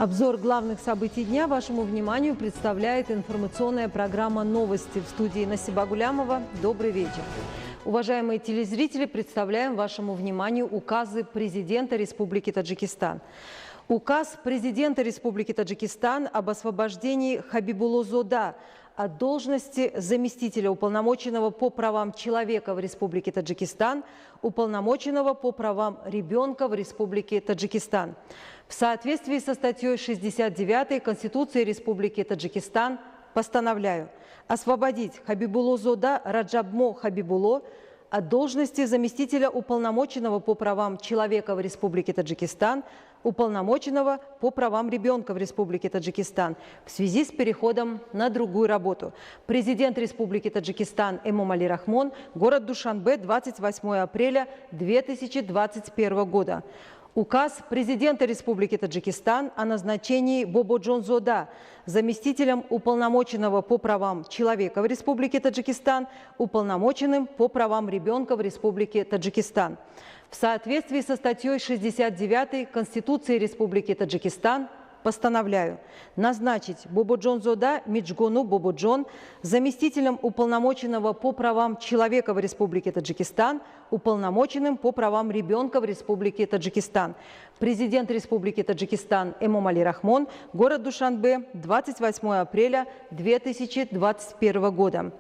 Обзор главных событий дня вашему вниманию представляет информационная программа «Новости». В студии Насиба Гулямова. Добрый вечер. Уважаемые телезрители, представляем вашему вниманию указы президента Республики Таджикистан. Указ президента Республики Таджикистан об освобождении Хабибулло Зода от должности заместителя уполномоченного по правам человека в Республике Таджикистан, уполномоченного по правам ребенка в Республике Таджикистан. В соответствии со статьей 69 Конституции Республики Таджикистан постановляю освободить Хабибулло Зода Раджабмо Хабибулло от должности заместителя уполномоченного по правам человека в Республике Таджикистан, уполномоченного по правам ребенка в Республике Таджикистан в связи с переходом на другую работу. Президент Республики Таджикистан Эмомали Рахмон, город Душанбе, 28 апреля 2021 года. Указ президента Республики Таджикистан о назначении Бободжон Зода заместителем уполномоченного по правам человека в Республике Таджикистан, уполномоченным по правам ребенка в Республике Таджикистан. В соответствии со статьей 69 Конституции Республики Таджикистан постановляю назначить Бободжон Зода Миджгону Бободжон заместителем уполномоченного по правам человека в Республике Таджикистан, уполномоченным по правам ребенка в Республике Таджикистан. Президент Республики Таджикистан Эмомали Рахмон, город Душанбе, 28 апреля 2021 года.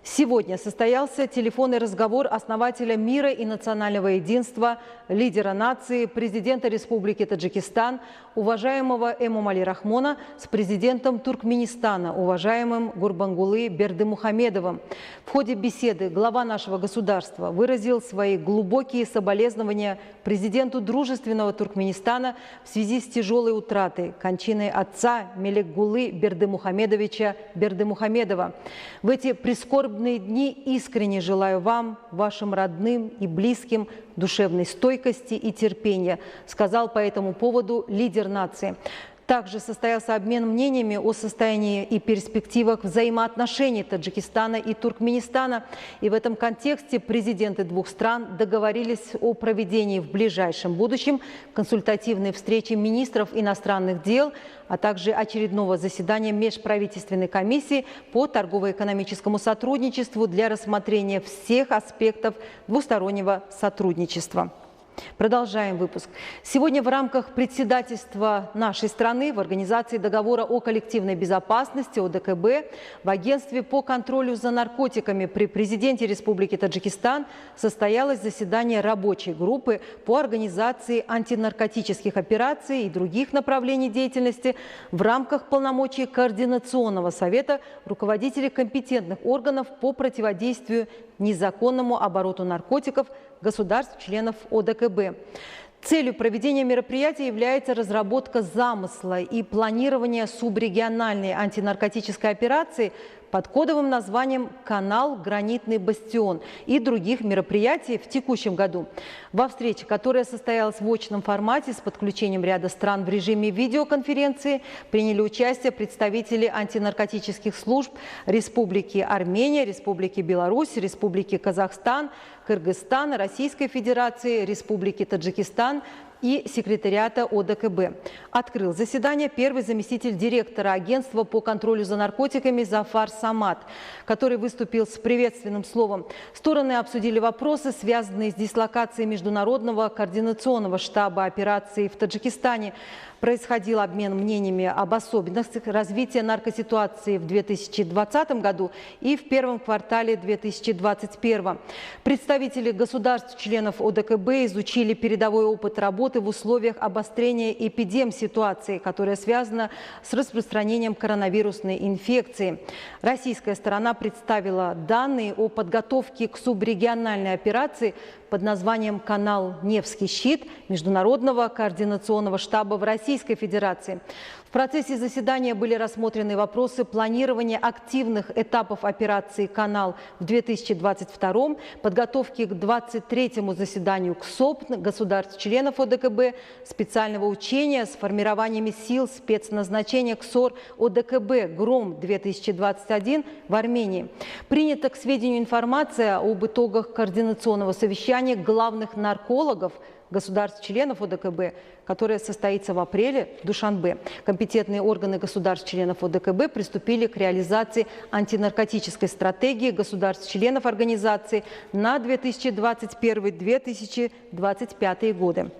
Сегодня состоялся телефонный разговор основателя мира и национального единства, лидера нации, президента Республики Таджикистан, уважаемого Эмомали Рахмона с президентом Туркменистана, уважаемым Гурбангулы Бердымухамедовым. В ходе беседы глава нашего государства выразил свои глубокие соболезнования президенту дружественного Туркменистана в связи с тяжелой утратой, кончиной отца Мелекгулы Бердымухамедовича Бердымухамедова. В эти прискорбные дни искренне желаю вам, вашим родным и близким, душевной стойкости и терпения, сказал по этому поводу лидер нации. Также состоялся обмен мнениями о состоянии и перспективах взаимоотношений Таджикистана и Туркменистана. И в этом контексте президенты двух стран договорились о проведении в ближайшем будущем консультативной встречи министров иностранных дел, а также очередного заседания межправительственной комиссии по торгово-экономическому сотрудничеству для рассмотрения всех аспектов двустороннего сотрудничества. Продолжаем выпуск. Сегодня в рамках председательства нашей страны в Организации договора о коллективной безопасности ОДКБ в Агентстве по контролю за наркотиками при президенте Республики Таджикистан состоялось заседание рабочей группы по организации антинаркотических операций и других направлений деятельности в рамках полномочий Координационного совета руководителей компетентных органов по противодействию незаконному обороту наркотиков государств-членов ОДКБ. Целью проведения мероприятия является разработка замысла и планирование субрегиональной антинаркотической операции под кодовым названием «Канал Гранитный Бастион» и других мероприятий в текущем году. Во встрече, которая состоялась в очном формате с подключением ряда стран в режиме видеоконференции, приняли участие представители антинаркотических служб Республики Армения, Республики Беларусь, Республики Казахстан, Кыргызстана, Российской Федерации, Республики Таджикистан и секретариата ОДКБ. Открыл заседание первый заместитель директора агентства по контролю за наркотиками Зафар Самат, который выступил с приветственным словом. Стороны обсудили вопросы, связанные с дислокацией Международного координационного штаба операции в Таджикистане. Происходил обмен мнениями об особенностях развития наркоситуации в 2020 году и в первом квартале 2021. Представители государств-членов ОДКБ изучили передовой опыт работы в условиях обострения эпидем-ситуации, которая связана с распространением коронавирусной инфекции. Российская сторона представила данные о подготовке к субрегиональной операции под названием «Канал Невский щит» Международного координационного штаба в Российской Федерации. В процессе заседания были рассмотрены вопросы планирования активных этапов операции «Канал» в 2022, подготовки к 23-му заседанию КСОП государств-членов ОДКБ, специального учения с формированиями сил спецназначения КСОР ОДКБ «Гром-2021» в Армении. Принята к сведению информация об итогах координационного совещания заседание главных наркологов государств-членов ОДКБ, которое состоится в апреле в Душанбе. Компетентные органы государств-членов ОДКБ приступили к реализации антинаркотической стратегии государств-членов организации на 2021-2025 годы.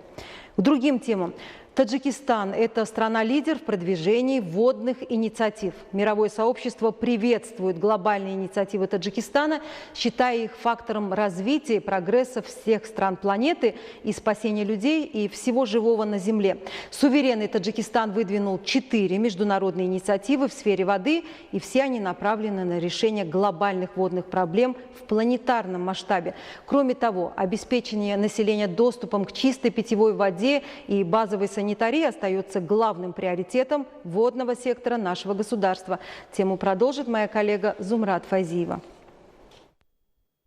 К другим темам. Таджикистан – это страна-лидер в продвижении водных инициатив. Мировое сообщество приветствует глобальные инициативы Таджикистана, считая их фактором развития и прогресса всех стран планеты и спасения людей и всего живого на Земле. Суверенный Таджикистан выдвинул 4 международные инициативы в сфере воды, и все они направлены на решение глобальных водных проблем в планетарном масштабе. Кроме того, обеспечение населения доступом к чистой питьевой воде и базовой санитарии остается главным приоритетом водного сектора нашего государства. Тему продолжит моя коллега Зумрат Файзиева.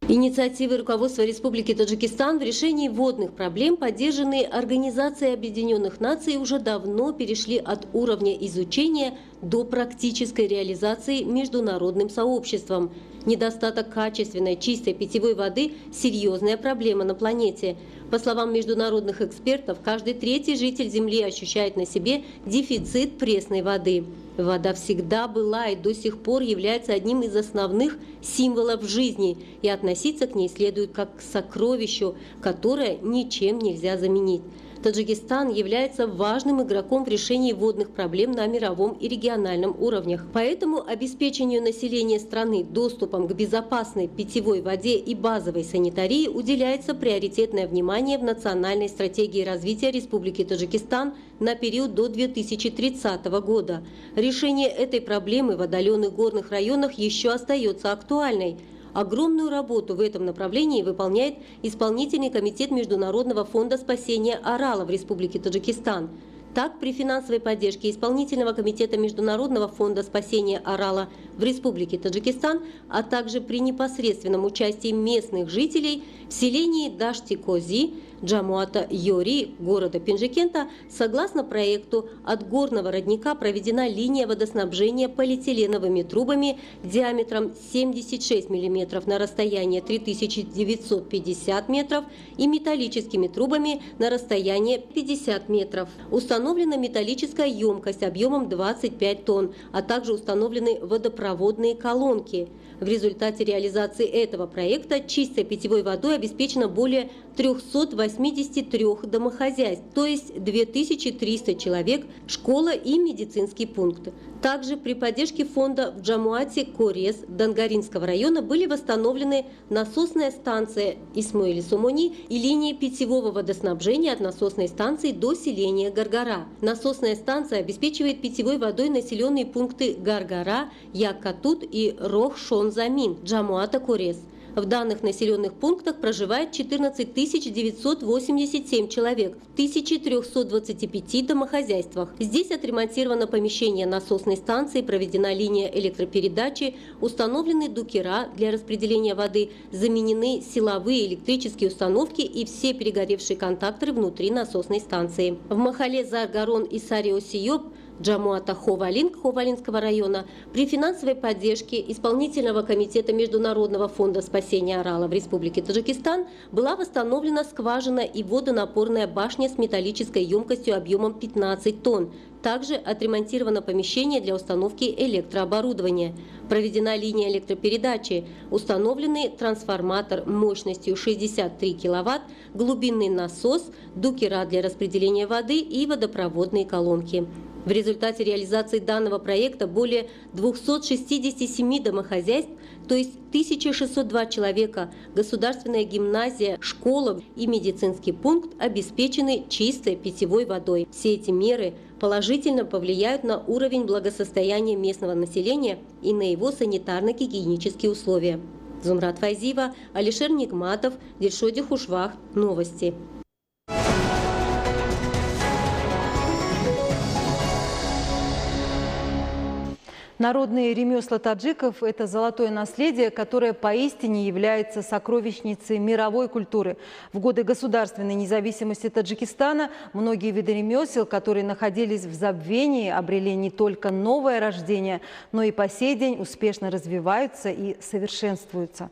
Инициативы руководства Республики Таджикистан в решении водных проблем, поддержанные Организацией Объединенных Наций, уже давно перешли от уровня изучения до практической реализации международным сообществом. Недостаток качественной чистой питьевой воды – серьезная проблема на планете. По словам международных экспертов, каждый третий житель Земли ощущает на себе дефицит пресной воды. Вода всегда была и до сих пор является одним из основных символов жизни, и относиться к ней следует как к сокровищу, которое ничем нельзя заменить. Таджикистан является важным игроком в решении водных проблем на мировом и региональном уровнях. Поэтому обеспечению населения страны доступом к безопасной питьевой воде и базовой санитарии уделяется приоритетное внимание в национальной стратегии развития Республики Таджикистан на период до 2030 года. Решение этой проблемы в отдаленных горных районах еще остается актуальной. Огромную работу в этом направлении выполняет Исполнительный комитет Международного фонда спасения Арала в Республике Таджикистан. Так, при финансовой поддержке Исполнительного комитета Международного фонда спасения Арала в Республике Таджикистан, а также при непосредственном участии местных жителей в селении Дашти-Кози, Джамуата Йори, города Пенджикента, согласно проекту от горного родника проведена линия водоснабжения полиэтиленовыми трубами диаметром 76 мм на расстояние 3950 метров и металлическими трубами на расстояние 50 метров. Установлена металлическая емкость объемом 25 тонн, а также установлены водопроводные колонки. В результате реализации этого проекта чистой питьевой водой обеспечено более 383 домохозяйств, то есть 2300 человек, школа и медицинский пункт. Также при поддержке фонда в Джамуате Корес Дангаринского района были восстановлены насосная станция Исмоили-Сумони и линии питьевого водоснабжения от насосной станции до селения Гаргара. Насосная станция обеспечивает питьевой водой населенные пункты Гаргара, Якатут и Рох-Шон-Замин Джамуата Корес. В данных населенных пунктах проживает 14 987 человек в 1325 домохозяйствах. Здесь отремонтировано помещение насосной станции, проведена линия электропередачи, установлены дукера для распределения воды, заменены силовые электрические установки и все перегоревшие контакторы внутри насосной станции. В Махале Заргарон и Сариосиёб Джамуата Ховалинг Ховалинского района при финансовой поддержке Исполнительного комитета Международного фонда спасения Арала в Республике Таджикистан была восстановлена скважина и водонапорная башня с металлической емкостью объемом 15 тонн. Также отремонтировано помещение для установки электрооборудования. Проведена линия электропередачи, установленный трансформатор мощностью 63 кВт, глубинный насос, дукера для распределения воды и водопроводные колонки. В результате реализации данного проекта более 267 домохозяйств, то есть 1602 человека, государственная гимназия, школа и медицинский пункт обеспечены чистой питьевой водой. Все эти меры положительно повлияют на уровень благосостояния местного населения и на его санитарно-гигиенические условия. Зумрат Файзиева, Алишер Нигматов, Дильшоди Хушвах. Новости. Народные ремесла таджиков – это золотое наследие, которое поистине является сокровищницей мировой культуры. В годы государственной независимости Таджикистана многие виды ремесел, которые находились в забвении, обрели не только новое рождение, но и по сей день успешно развиваются и совершенствуются.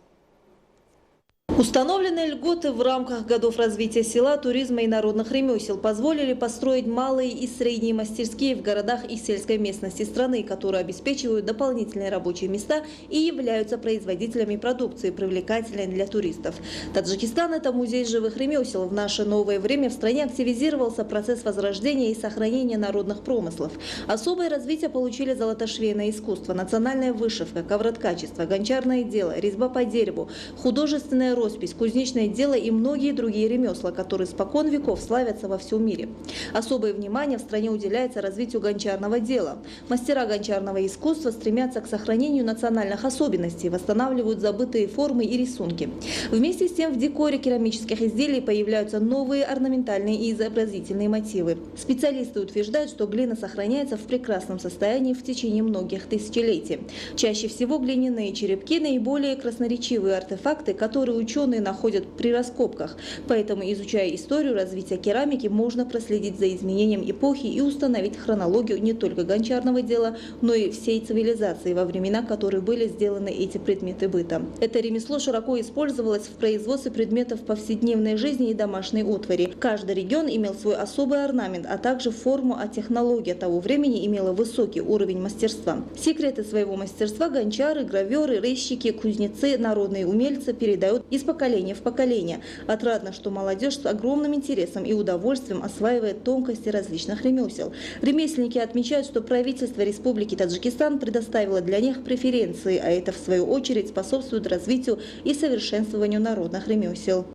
Установленные льготы в рамках годов развития села, туризма и народных ремесел позволили построить малые и средние мастерские в городах и сельской местности страны, которые обеспечивают дополнительные рабочие места и являются производителями продукции, привлекательной для туристов. Таджикистан – это музей живых ремесел. В наше новое время в стране активизировался процесс возрождения и сохранения народных промыслов. Особое развитие получили золотошвейное искусство, национальная вышивка, ковроткачество, гончарное дело, резьба по дереву, художественная роспись, кузнечное дело и многие другие ремесла, которые спокон веков славятся во всем мире. Особое внимание в стране уделяется развитию гончарного дела. Мастера гончарного искусства стремятся к сохранению национальных особенностей, восстанавливают забытые формы и рисунки. Вместе с тем в декоре керамических изделий появляются новые орнаментальные и изобразительные мотивы. Специалисты утверждают, что глина сохраняется в прекрасном состоянии в течение многих тысячелетий. Чаще всего глиняные черепки – наиболее красноречивые артефакты, которые ученые находят при раскопках. Поэтому, изучая историю развития керамики, можно проследить за изменением эпохи и установить хронологию не только гончарного дела, но и всей цивилизации, во времена которой были сделаны эти предметы быта. Это ремесло широко использовалось в производстве предметов повседневной жизни и домашней утвари. Каждый регион имел свой особый орнамент, а также форму, а технология того времени имела высокий уровень мастерства. Секреты своего мастерства гончары, граверы, резчики, кузнецы, народные умельцы передают из поколения в поколение. Отрадно, что молодежь с огромным интересом и удовольствием осваивает тонкости различных ремесел. Ремесленники отмечают, что правительство Республики Таджикистан предоставило для них преференции, а это в свою очередь способствует развитию и совершенствованию народных ремесел.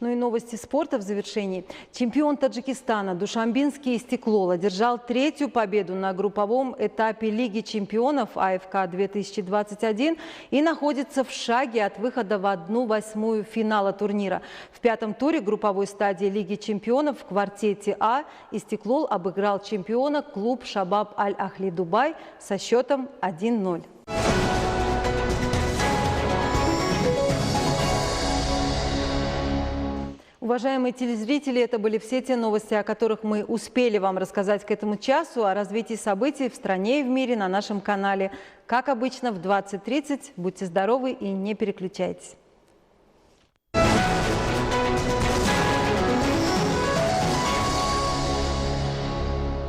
Ну и новости спорта в завершении. Чемпион Таджикистана Душанбинский Истеклол одержал третью победу на групповом этапе Лиги чемпионов АФК-2021 и находится в шаге от выхода в 1/8 финала турнира. В пятом туре групповой стадии Лиги чемпионов в квартете А Истеклол обыграл чемпиона клуб Шабаб Аль-Ахли Дубай со счетом 1-0. Уважаемые телезрители, это были все те новости, о которых мы успели вам рассказать к этому часу. О развитии событий в стране и в мире на нашем канале. Как обычно, в 20:30. Будьте здоровы и не переключайтесь.